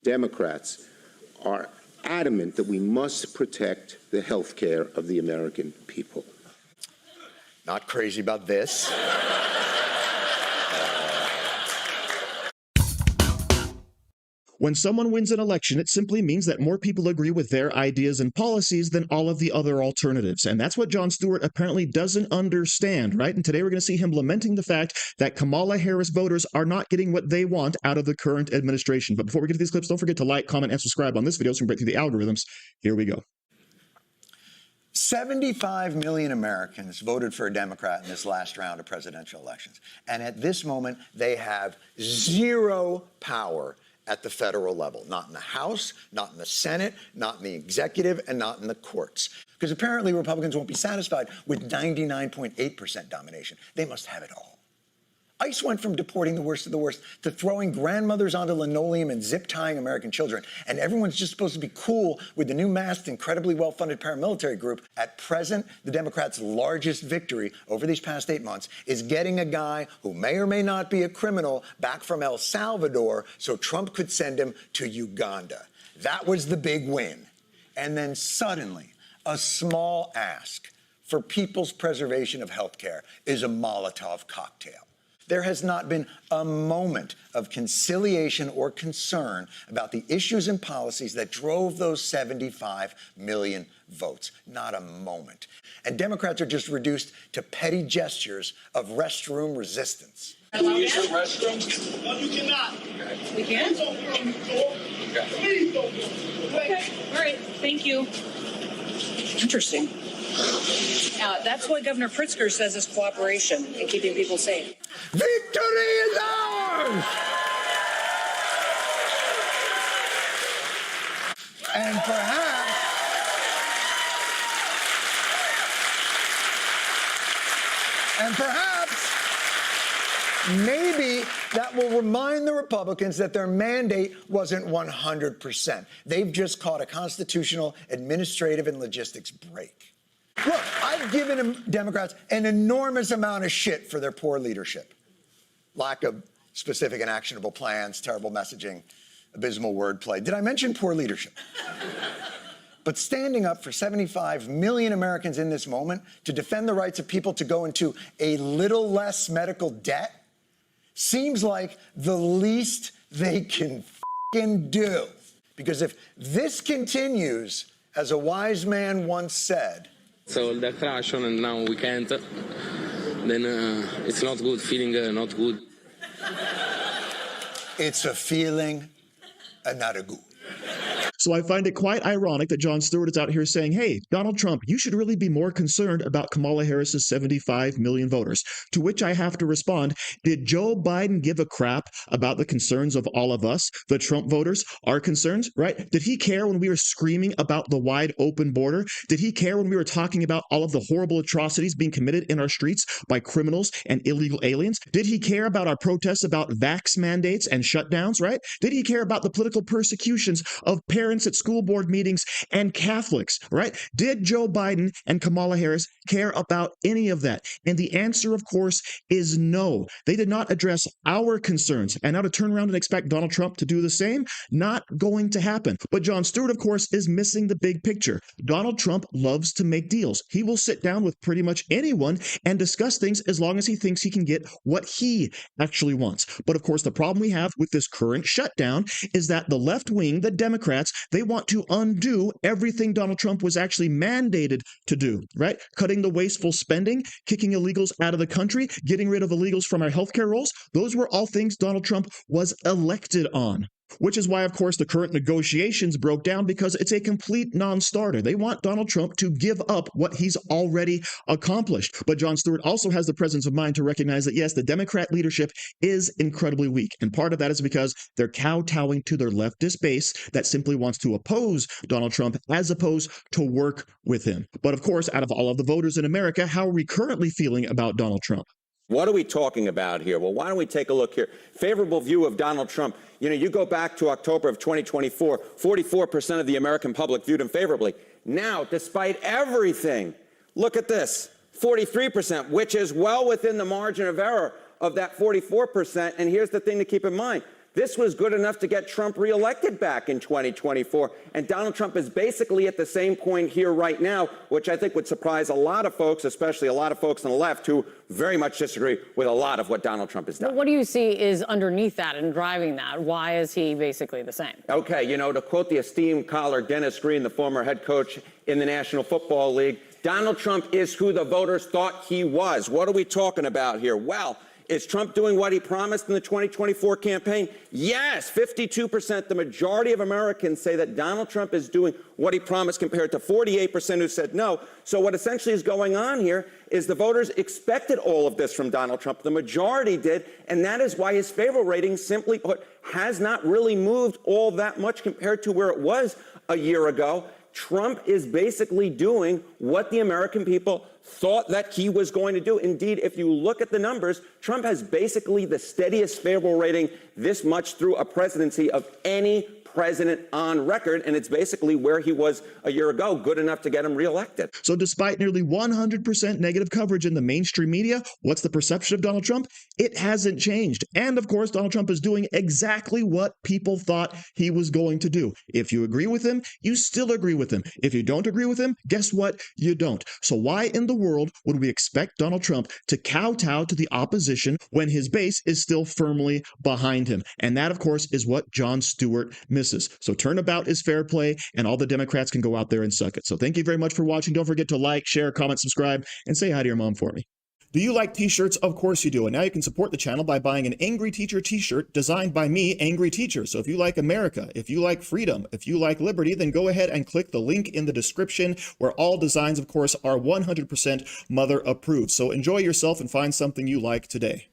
Democrats are adamant that we must protect the health care of the American people. Not crazy about this. When someone wins an election, it simply means that more people agree with their ideas and policies than all of the other alternatives. And that's what Jon Stewart apparently doesn't understand, right? And today we're going to see him lamenting the fact that Kamala Harris voters are not getting what they want out of the current administration. But before we get to these clips, don't forget to like, comment, and subscribe on this video so we can break through the algorithms. Here we go. 75 million Americans voted for a Democrat in this last round of presidential elections. And at this moment, they have zero power at the federal level, not in the House, not in the Senate, not in the executive, and not in the courts. Because apparently Republicans won't be satisfied with 99.8% domination. They must have it all. ICE went from deporting the worst of the worst to throwing grandmothers onto linoleum and zip-tying American children. And everyone's just supposed to be cool with the new masked, incredibly well-funded paramilitary group. At present, the Democrats' largest victory over these past 8 months is getting a guy who may or may not be a criminal back from El Salvador so Trump could send him to Uganda. That was the big win. And then suddenly, a small ask for people's preservation of health care is a Molotov cocktail. There has not been a moment of conciliation or concern about the issues and policies that drove those 75 million votes. Not a moment. And Democrats are just reduced to petty gestures of restroom resistance. Can we use the restroom? No, you cannot. We can? Please don't open the door. Please don't open the door. Okay. All right. Thank you. Interesting. That's what Governor Pritzker says is cooperation in keeping people safe. Victory is ours! And perhaps, maybe that will remind the Republicans that their mandate wasn't 100%. They've just caught a constitutional, administrative, and logistics break. Look, I've given Democrats an enormous amount of shit for their poor leadership. Lack of specific and actionable plans, terrible messaging, abysmal wordplay. Did I mention poor leadership? But standing up for 75 million Americans in this moment to defend the rights of people to go into a little less medical debt seems like the least they can f***ing do. Because if this continues, as a wise man once said, so the crash on and now we can't, then it's not good, feeling not good. It's a feeling and not a good. So I find it quite ironic that Jon Stewart is out here saying, hey, Donald Trump, you should really be more concerned about Kamala Harris's 75 million voters. To which I have to respond, did Joe Biden give a crap about the concerns of all of us, the Trump voters, our concerns, right? Did he care when we were screaming about the wide open border? Did he care when we were talking about all of the horrible atrocities being committed in our streets by criminals and illegal aliens? Did he care about our protests about vax mandates and shutdowns, right? Did he care about the political persecutions of parents at school board meetings and Catholics, right? Did Joe Biden and Kamala Harris care about any of that? And the answer, of course, is no. They did not address our concerns. And now to turn around and expect Donald Trump to do the same, not going to happen. But Jon Stewart, of course, is missing the big picture. Donald Trump loves to make deals. He will sit down with pretty much anyone and discuss things as long as he thinks he can get what he actually wants. But of course, the problem we have with this current shutdown is that the left wing, the Democrats, they want to undo everything Donald Trump was actually mandated to do, right? Cutting the wasteful spending, kicking illegals out of the country, getting rid of illegals from our healthcare rolls. Those were all things Donald Trump was elected on. Which is why, of course, the current negotiations broke down, because it's a complete non-starter. They want Donald Trump to give up what he's already accomplished. But Jon Stewart also has the presence of mind to recognize that, yes, the Democrat leadership is incredibly weak. And part of that is because they're kowtowing to their leftist base that simply wants to oppose Donald Trump as opposed to work with him. But of course, out of all of the voters in America, how are we currently feeling about Donald Trump? What are we talking about here? Well, why don't we take a look here? Favorable view of Donald Trump. You know, you go back to October of 2024, 44% of the American public viewed him favorably. Now, despite everything, look at this, 43%, which is well within the margin of error of that 44%. And here's the thing to keep in mind. This was good enough to get Trump reelected back in 2024. And Donald Trump is basically at the same point here right now, which I think would surprise a lot of folks, especially a lot of folks on the left who very much disagree with a lot of what Donald Trump has done. But what do you see is underneath that and driving that? Why is he basically the same? Okay, you know, to quote the esteemed caller Dennis Green, the former head coach in the National Football League, Donald Trump is who the voters thought he was. What are we talking about here? Well, is Trump doing what he promised in the 2024 campaign? Yes, 52%. The majority of Americans say that Donald Trump is doing what he promised compared to 48% who said no. So what essentially is going on here is the voters expected all of this from Donald Trump. The majority did, and that is why his favorable rating, simply put, has not really moved all that much compared to where it was a year ago. Trump is basically doing what the American people thought that he was going to do. Indeed, if you look at the numbers, Trump has basically the steadiest favorable rating this much through a presidency of any president on record, and it's basically where he was a year ago, good enough to get him reelected. So despite nearly 100% negative coverage in the mainstream media, what's the perception of Donald Trump? It hasn't changed. And of course, Donald Trump is doing exactly what people thought he was going to do. If you agree with him, you still agree with him. If you don't agree with him, guess what? You don't. So why in the world would we expect Donald Trump to kowtow to the opposition when his base is still firmly behind him? And that, of course, is what Jon Stewart misses. So turnabout is fair play, and all the Democrats can go out there and suck it. So thank you very much for watching. Don't forget to like, share, comment, subscribe, and say hi to your mom for me. Do you like t-shirts? Of course you do. And now you can support the channel by buying an Angry Teacher t-shirt designed by me, Angry Teacher. So if you like America, if you like freedom, if you like liberty, then go ahead and click the link in the description where all designs, of course, are 100% mother approved. So enjoy yourself and find something you like today.